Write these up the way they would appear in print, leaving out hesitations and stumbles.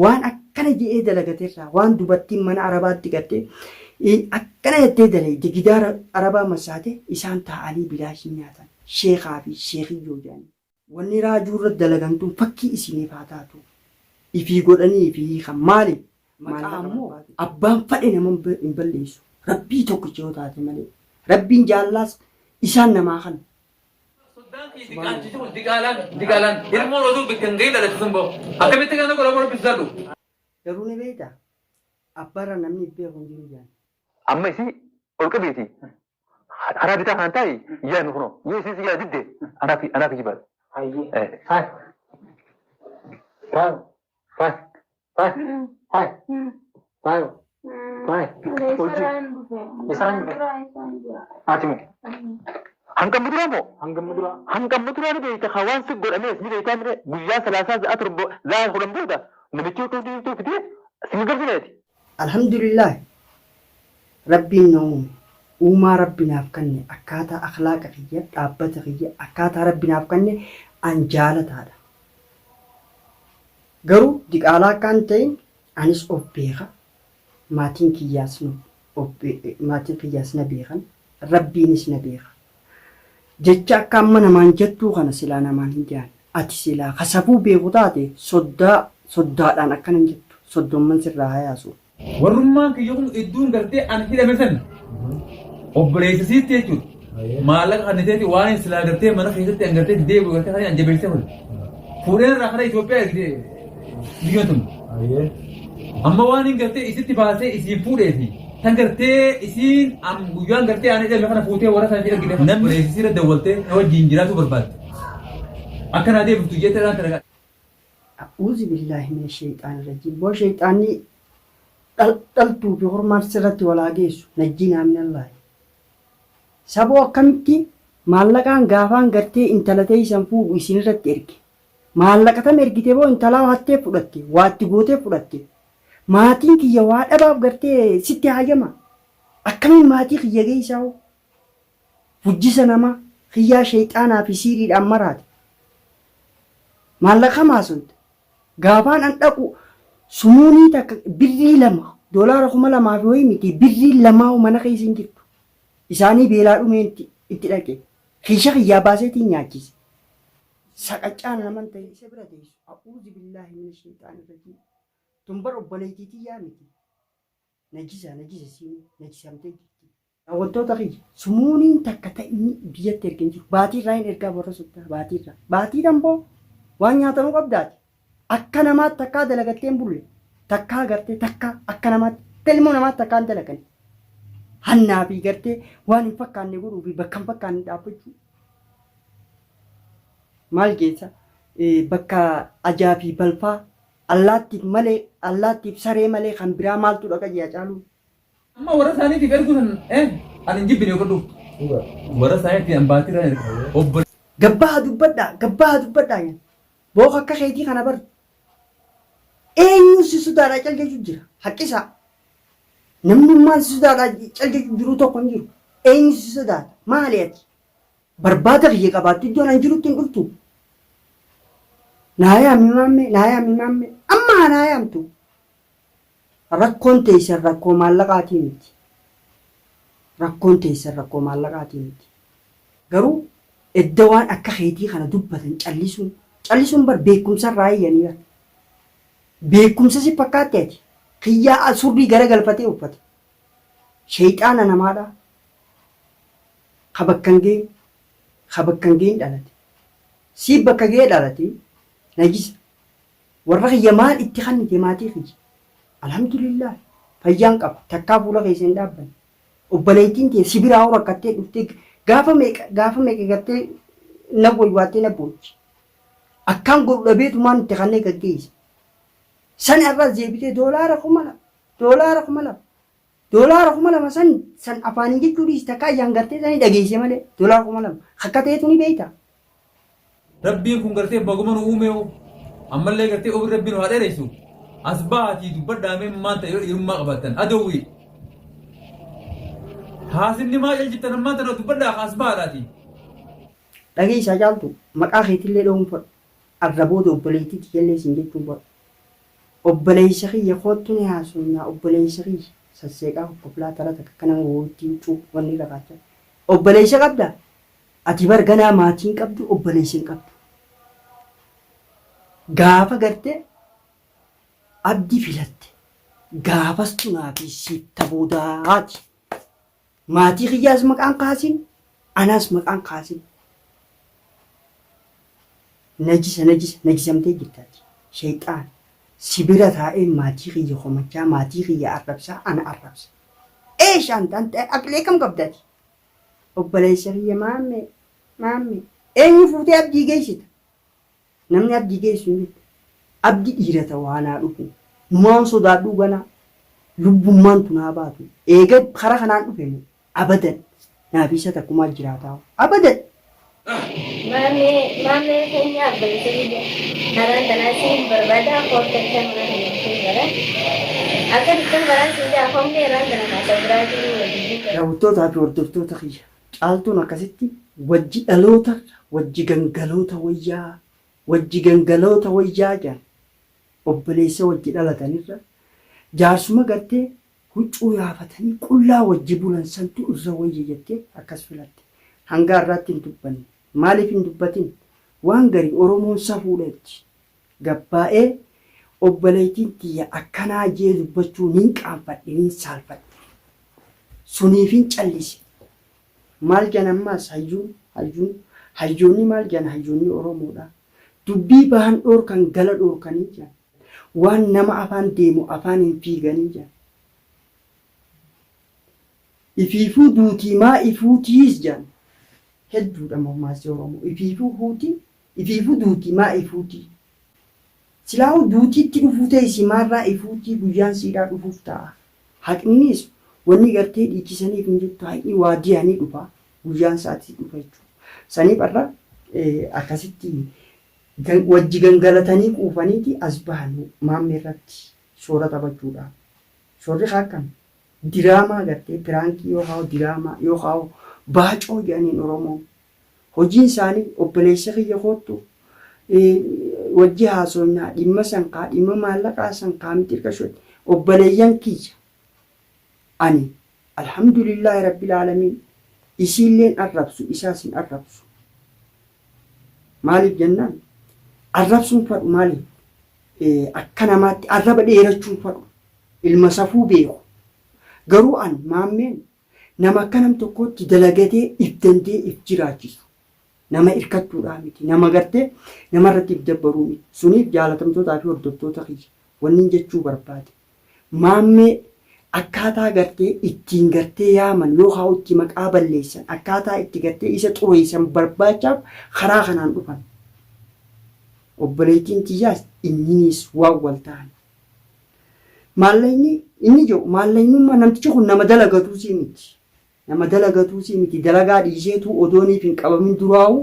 waan akkana jedhee dalagateerraa waan dubartiin mana arabaatti gattee akkana jettee dalagde gidaara arabaa masaate isaan taa'anii bilaashii nyaatan sheekaa fi sheekiyyoo jedhanii wanni raajuu irra dalagantuun fakkii isiniif haa taatu ifii godhanii fi kan maali maqaa ammoo abbaan fedhe nama hin balleessu rabbii tokkicha yoo taate malee rabbiin jaallaas isaan namaa kana. Dikalan ilmu rodu bikin gila la tumbo akamitti kana ko lamor bisadu garuu ni beekta abbara namni ibbee kun jiru jaan amma isi olqa beeti hara bitaa kan ta'i yaa nuno yoo isi yaa didde ana fi jibal ayye hai Five, five, five, five, five, five. Ati hangam mudura ni beekta hawaan si godhamees ni beektaa mire guyyaa salaasaa za'a turbo za'a kudhan booda namichi utuu fidee si garsineeti. Alhamdulillah rabbiin na uumaa rabbinaaf kanne akkaataa akhlaaqa kiyya dhaabbata kiyya akkaataa rabbinaaf kanne an jaalataadha. Garuu diqaalaa akkaan ta'in anis of beeka maatiin kiyyaas na beekan rabbiinis na beeka. Jecha akka amma namaan jettuu kana silaa namaan hin jaan ati silaa kasabuu beeku taate soddaadhaan akkana hin jettu soddomman sirraa hayaasu. Warrummaan kiyya kun idduun gartee an hidhame san obboleessisiitti jechuudha. Maallaqa kanniteeti waan silaa gartee mana keessatti an gartee deebi'u gartee kan an jabeessee fudhate. Fuudheen irraa kana Itoophiyaa ergite biyyoon tun. Amma waan hin gartee isitti baasee isiin fuudheefi. Kan gartee isiin guyyaan gartee ani ilma kana fuutee warra sana ergite namni reessisiirra dawwaltee na wajjin jiraatu barbaadde. Akka naa deebiftu jettee irraan talagaa. A'uuzi billaahi mina sheexaani rajim boo sheexaanni dhaltuu fi hormaan sirratti walaa geessu najjinaa minallaahi. Saboo akkamitti maallaqaan gaafaan gartee intala teessan fuudhu isinirratti erge. Maallaqatan ergite boo intalaa hattee fudhatte waatti gootee fudhatte. Maatiin kiyya waa dhabaaf gartee sitti hayyama. Akkamiin maatii kiyya geessaa fujjisa namaa kiyyaa sheexaanaa fi siiriidhaan maraate. Maallaqa maasonte gaafaan an dhaqu sumuunii takka birrii lama $2,200 fi wayii miti birrii lamaa mana keessa hin jirtu. Isaanii beelaa dhumee itti dhaqe kiisha kiyyaa baaseetiin nyaachise. Saqaccaana naman ta'e isa bira teessu. A'uuzi billaahi mina sheexaanii rajim. Tumbar obboleettiitii yaa miti. Najisa siin najisamtee jirti. Daawwattoota kiyya sumuuniin takka ta'inni biyyatti erga hin jiru. Baatii irraa hin ergaa warra soddaa baatii irraa. Baatii damboo waan nyaatanuu qabdaati. Akka namaatti takkaa dalagattee hin bulle. Takkaa gartee takkaa akka namaatti ilmoo namaatti takkaa hin dalagan. Hannaa fi gartee waan hin fakkaanne godhuu fi bakka hin fakkaanne dhaabbachuu. Maal geessa bakka ajaa fi balfaa. Allaattiif saree malee kan biraa maaltu dhaqa ji'a caalu. Amma warra isaaniitiif erguusan ani hin jibbine godhu. Warra isaaniitiif an baatii irraa erga. Gabbaa dubbadhaa yan. Booka akka keetii kana bartu. Eenyuun si sodaadhaa calqeessu jira. Haqqisaa. Namnummaan si sodaadhaa calqeessu jiru tokko hin jiru. Eenyu si sodaata. Maali ati? Barbaada kiyya qabaattu iddoon an jirutti hin dhuftu. Naayami amma naayamtu rakkoon teessan rakkoo maallaqaatii miti. Rakkoon teessan rakkoo maallaqaatii miti. Garuu edda waan akka keetii kana dubbatan callisuun bar beekumsarraa eeyyanii bara. Beekumsa si fakkaatti ati kiyyaa surrii gara galfatee uffate. Sheexaana namaadha. Kabakkan geen dhalate. Si bakka gee dhalate. Najisa warra kiyya maal itti kannite maatii kiyya alhamdulillah fayyaan qaba takkaa fuula keessa hin dhaabbanne obboleettiin tee sibiraa rakkattee dhuftee gaafa meeqa gartee na boywaattee na boochi akkaan godhu dhabeetumaan itti kannee gaggeessa san irraa zeebitee $2,000 san afaanii jechuudhis takkaa ayyaan gartee sanii dhageesse malee $2,000 akka ta'etu ni beeyta. Rabbiin kun gartee baguma nu uumeewu ammallee gartee ofii rabbiin waa dheeressu as baatii dubbadhaamee maanta hirummaa qabaatan adawwii haasinni maa jalchittan maanta dubbadhaa as baadhaati. Dhageessaa caaltu maqaa keetillee dho'uun fadhu arrabooda obboleettiitti jallee siin jechuun fadhu obboleessa kiyya kootu ni haasofnaa obboleessa kiyya sasseeqaa qoplaa tala takka kana wootiin cuu wanni rakaachaa obboleessa qabda ati barganaa maatiin qabdu obboleessa hin qabdu gaafa gartee abdii filatte gaafas tunaafi sitta boodaati maatii kiyyaas maqaan kaasin anaas maqaan kaasin najisamtee jirtaati shayxaan sibira taa'ee maatii kiyya komachaa maatii kiyya arrabsaa ana arrabsa eeshaan tante aqlee kam qabdati obboleessa kiyya maamme eenyu fuutee abdii geessita namni abdii geessu hin jiru abdii dhiirata waanaa dhufu numaan sodaadhuu ganaa lubbummaan tunaa baatu eega kara kanaan dhufe abadan naafisa takkumaa jiraataa abadan Mame kenya bersih naran tanasi berbeda hotel kan mana ni kan akan itu barang sudah homnya ran tanah seberapa Daawwattoota fi hordoftoota kiyya caaltuun akkasitti wajji dhaloota wajji gangaloota wayyaa jedhan obboleessa wajji dhalatanirra jaarsuma gartee huccuu yaafatanii qullaa wajji bulan santu irra wayya jettee akkas filatte hanga har'aatti hin dubbanne maaliif hin dubbatin waan garii oromoon safuudheetti gabbaa'ee obboleettiin tiyya akkanaa jee dubbachuu niin qaanfadhe niin saalfadhe suniifin callise maal janammaas hayyoonni maal jana hayyoonni oromoodha dubbii bahan dhoorkan gala dhoorkanii jiran waan nama afaan deemu afaan hin fiiganii jiran ifiifuu duutii maa ifuutiis jiran hedduudha mammaasii oromoo ifiifuu duutii maa ifuutii silaawu duutiitti dhufuu ta'e maarraa ifuutii guyyaan siidhaa dhufuuf ta'a haqninis wanni gartee dhiichisaniif hin jirtu haqni waa diyanii dhufa guyyaan sa'aatii dhufa jechuudha saniif irra akkasitti wajji gangalatanii quufaniiti as bahan maammee irratti shoora taphachuudhaaf shoorri akkam diraamaa gartee piraankii yookaan diraamaa yookaan baacoo jedhaniin oromoo hojiin isaanii obboleessa kiyya kootu wajji haasofnaa dhimma sanqaa dhimma maallaqaa sanqaa miti hirkashooti obboleeyyan kiyya ani alhamdulillahi rabbil aalamiin isiilleen arrabsu isaas hin arrabsu maaliif jennaan arrabsuun fadhu maaliif akka namaatti arraba dheerachuun fadhu ilma safuu beeku garuu an maammeen nama akka nam tokkotti dalagatee if dandee if jiraachisu nama hirkattuudhaa miti nama gartee namarratti if dabbaruu miti suniif jaalatamtootaa fi hordoftoota kiyya wanni jechuu barbaade maammee akkaataa gartee ittiin gartee yaaman yookaan itti maqaa balleessan akkaataa itti gartee isa xureessan barbaachaaf karaa kanaan dhufan obboleettiin tiyyaas inninis waan wal ta'an maallaqni inni jiru maallaqnummaa namtichi kun nama dalagatuusii miti dalagaa dhiiseetu odooniif hin qabamin duraa'u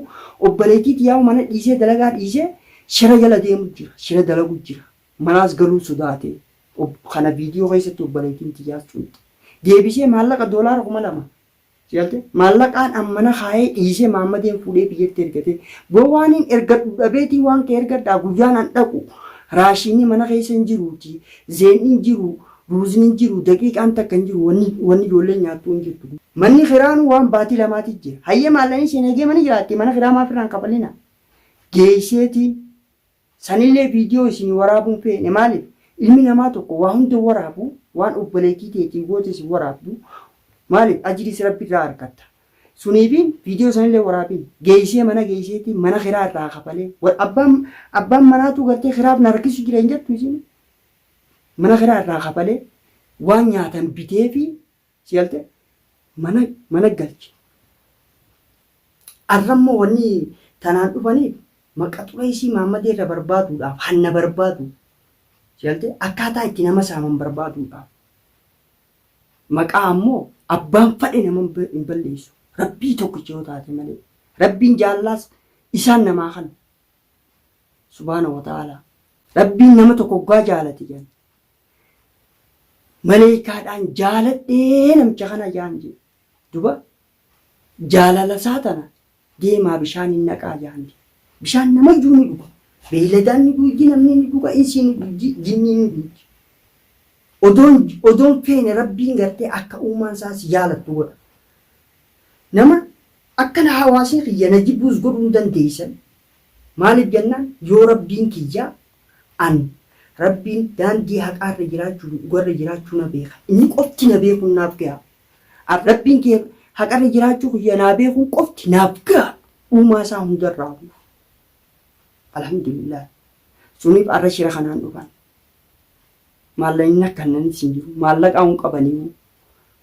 obboleettii tiyyaa mana dhiisee dalagaa dhiisee shira jala deemu jira shira dalagu jira manaas galuu sodaatee kana viidiyoo keessatti obboleettiin tiyyaas cuutte deebisee maallaqa doolaara 2,000 siyalte maallaqaan ammana haayee dhiisee maammadeen fuudhee biyyatti ergate boowaaniin ergadhu dhabeetii waan kee ergadhaa guyyaan an dhaqu raashinii mana keessa hin jiruuti zeenni hin jiru ruuzni hin jiru daqiiqaan takka hin jiru wanni ijoolleen nyaattuu hin jirtu manni kiraanu waan baatii lamaati jira hayyee maallaqni isheen eegee mana jiraatti mana kiraa maafirraan kabalina geesseetii sanillee viidiyoo isin waraabuun feene maaliif ilmi namaa tokko waa hunda waraabu waan obboleettii teetii goote isin waraabdu maaliif ajiriis rabbiirraa argatta suniifin viidiyoo sanillee waraabiin geessee mana geesseetii mana kiraa irraa kafalee abbaan manaatu gartee kiraaf na rakkisu jira hin jettu isin mana kiraa irraa kafalee waan nyaatan bitee fi siyalte mana galche arrammoo wanni tanaan dhufaniif maqaa xureessii maammadee irra barbaaduudhaaf hanna barbaadu siyalte akkaataa itti nama saaman barbaaduudhaaf maqaa ammoo abbaan fadhe nama hin balleessu rabbii tokkicha yoo taate malee rabbiin jaallaas isaan namaa kana subhaanahu wa ta'aalaa rabbiin nama tokko ggaa jaalate jedhan maleekaadhaan jaaladhee namicha kana jaan jedhe duba jaalala isaa tana deemaa bishaan hin naqaa jaan jedhe bishaan nama iyyuu ni dhuga beeyladaan ni duuji, namni ni duuga, insi ni duuji, jinni ni duuji. Odoon feene rabbiin gartee akka uumaan isaas jaalattu godha. Nama akkana hawaasni kiyya na jibbuus godhuu hin dandeessan. Maaliif jennaan yoo rabbiin kiyyaa rabbiin daandii haqaarra jiraachuu dhugarra jiraachuu na beeka. Inni qofti na beekuun naaf ga'a. Rabbiin kee haqarra jiraachuu kiyya naa beekuun qofti naaf ga'a. Uumaa isaa hundarraa. Alhamdulillah. Suniif arra shira kanaan dhufan. Maallaqni akkanaan isin jiru. Maallaqa hin qabanii.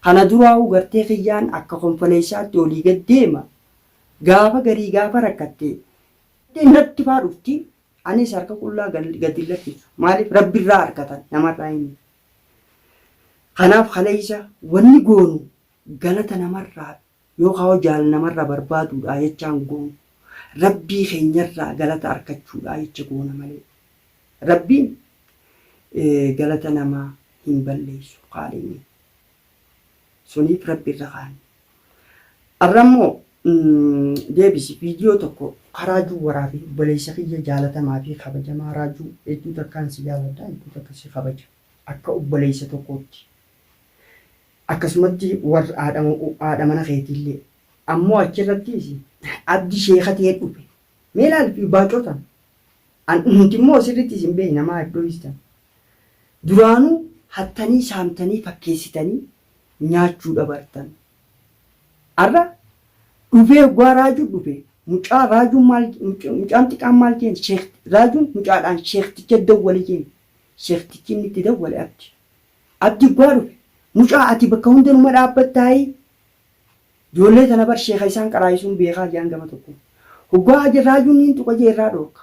Kana duraa'uu gartee kiyyaan akka konfoleessaatti olii gad deema. Gaafa garii gaafa rakkattee. Natti faa dhufti. Anis harka qullaa gadi lakkisu. Maaliif rabbiirraa harkatan namarraa hin. Kanaaf kaleessa wanni goonu galata namarraa yookaan jaal namarraa barbaaduudha jechaan goonu. Rabbii keenyarraa galata argachuudha jecha goona malee. Rabbiin galata namaa hin balleessu qaalii. Suniif rabbiirra kaan. Arrammoo deebisi viidiyoo tokko raajuu waraabee obboleessa kiyya jaalatamaa fi kabajamaa raajuu hedduu takkaan si jaalladha hedduu takka si kabaja akka obboleessa tokkootti. Akkasumatti warra haadha mana keetiillee ammoo achirrattis abdi sheeka ta'ee dhufe. Mee ilaalfi baacotan. Nuti immoo sirriitti isin beekna namaa iddoo istan. Duraanuu hattanii saamtanii fakkeessitanii nyaachuu dhabartan. Arra dhufee oggaa raajuu dhufe. Mucaa raajuun mucaan xiqqaan maal jeen raajuun mucaadhaan sheekticha dawwale jeen sheektichi inni itti dawwale abdi oggaa dhufe. Mucaa ati bakka hundanuma dhaabbattaayii ijoollee tana bar sheeka isaan qaraayisuun beekaa jaan gama tokko. Oggaa ajja raajuun niin tuqa jeerraa dhooqa.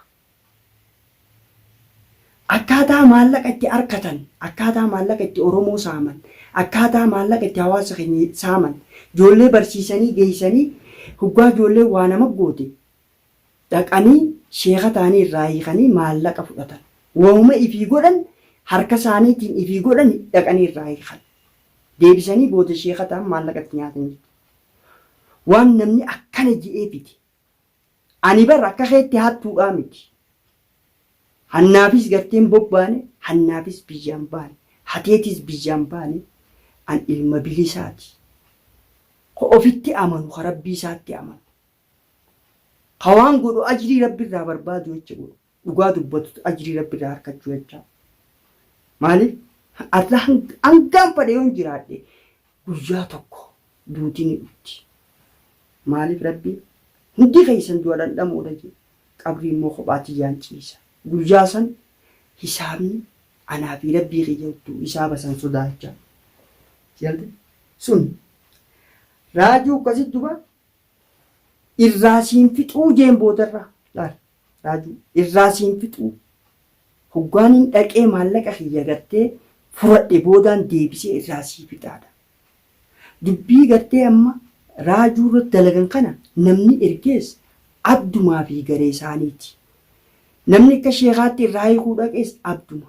Akkaataa maallaqa itti argatan, akkaataa maallaqa itti Oromoo saaman, akkaataa maallaqa itti hawaasa keenya saaman, ijoollee barsiisanii geessanii hoggaa ijoollee waa nama goote dhaqanii sheeka ta'anii irraa hiikanii maallaqa fudhatan. Waanuma ifii godhan harka isaaniitiin ifii godhan dhaqanii irraa hiikan. Deebisanii booda sheeka ta'an maallaqatti nyaatan jechuudha. Waan namni akkana ji'ee fiti. Ani barra akka keetti hattuudhaa miti. Hannaafis garteen bobbaane, hannaafis biyyaan baane, hateetis biyyaan baane, an ilma bilisaati. Ofitti amanu, rabbii isaatti amanu. Hawaan godhu ajrii rabbiirraa barbaadu jecha godhu. Dhugaa dubbatu ajrii rabbiirraa harkachuu jecha. Maaliif? Arra hangaan fadhe yoon jiraadhe guyyaa tokko duutii ni dhufti. Maaliif rabbii? Hundi keessan du'a dhandhamuudha jedhu. Qabrii immoo kophaatti jaan ciisa. Guyyaa san hisaabni anaa fi rabbii keeyyattuu hisaaba san sodaachaa. Jaalta sun raajuu akkasitti duba irraa siin fixuu jeen boodarraa laal raajuu irraa siin fixuu hoggaan hin dhaqee maallaqa kiyya gartee fudhadhe boodaan deebisee irraa sii fixaadha. Dubbii gartee amma raajuu irratti dalagan kana namni ergees abdumaa fi garee isaaniiti. Namni akka sheekaatti irraa hiikuu dhaqees abduma.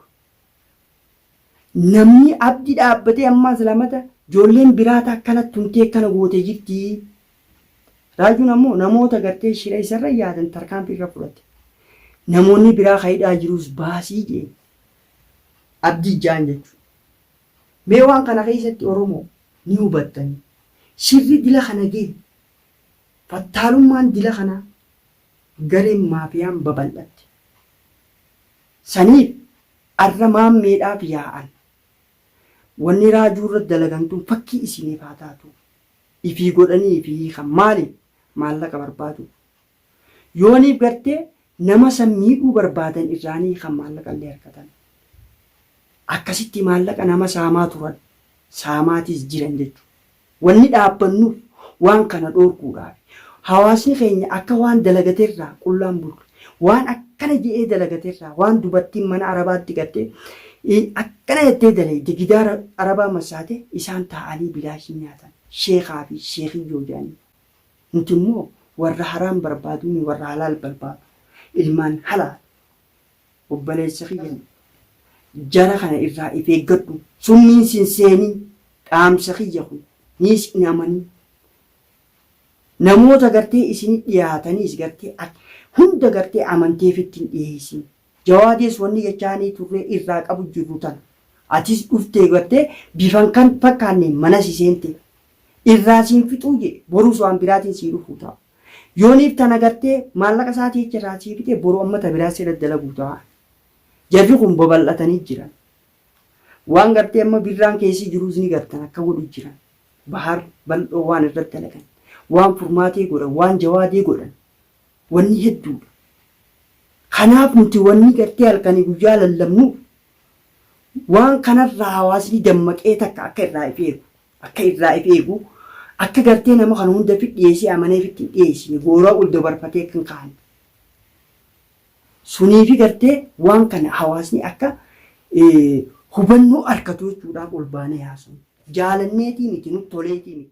Namni abdi dhaabbatee ammaas lamata ijoolleen biraata akkanatti tuntee akkana gootee jirti. Raajuun ammoo namoota gartee shira isarra yaadan tarkaanfii irra fudhate. Namoonni biraa kaayidhaa jirus baasii jee. Abdii jaan jechuudha. Mee waan kana keessatti Oromoo ni hubattanii. Shirri dila kana gee. Fattaalummaan dila kana gareen maafiyaan babal'atte. Saniif arramaan meedhaaf yaa'an. Wanni raajuu irratti dalagantuun fakkii isiniif haa taatu. Ifii godhanii fi kan maali maallaqa barbaadu. Yooniif gartee nama san miidhuu barbaadan irraanii kan maallaqa illee harkatan. Akkasitti maallaqa nama saamaa turan saamaatis jiran jechuudha. Wanni dhaabbannuuf waan kana dhoorkuudhaaf. Hawaasni keenya akka waan dalagateerraa qullaan bulu. Waan akkana jedhee dalagateerraa waan dubartiin mana arabaatti gattee akkana jettee dalagde gidaara arabaa massaate isaan taa'anii bilaashii nyaatan. Sheekaa fi sheekii yoo jedhanii. Nuti immoo warra haraam barbaadu warra halaal barbaadu. Ilmaan halaal obboleessa kiyyan jara kana irraa if eeggadhu. Summiin sin seenii dhaamsa kiyya kun niis hin amanii. Namoota gartee isin dhiyaataniis gartee hunda gartee amanteefitti hin dhiyeessin. Jawaadees wanni jechaanii turre irraa qabu jirru tan. Atis dhuftee gartee bifan kan fakkaanne mana si seente. Irraa siin fixuu jedhe borus waan biraatiin sii dhufuu ta'a. Yooniif tana gartee maallaqa isaatii irraa sii fixee boruu ammata biraa si daddalaguu ta'a. Jarri kun babal'atanii jiran. Waan gartee amma birraan keessi jiruus ni gartan akka godhu jiran. Bahar bal'oo waan irratti dalagan. Waan furmaatee godhan, waan jawaadee godhan. Wanni hedduudha. Kanaaf nuti wanni gartee halkanii guyyaa lallabnu waan kanarraa hawaasni dammaqee takka akka irraa if eegu akka gartee nama kana hunda fi dhiyeessee amanee fi ittiin dhiyeessine gooraa ol dabarfatee kan kaa'an. Sunii fi gartee waan kana hawaasni akka hubannoo argatu jechuudhaaf ol baanee haasa'u. Jaalanneetii miti nutti toleetii miti.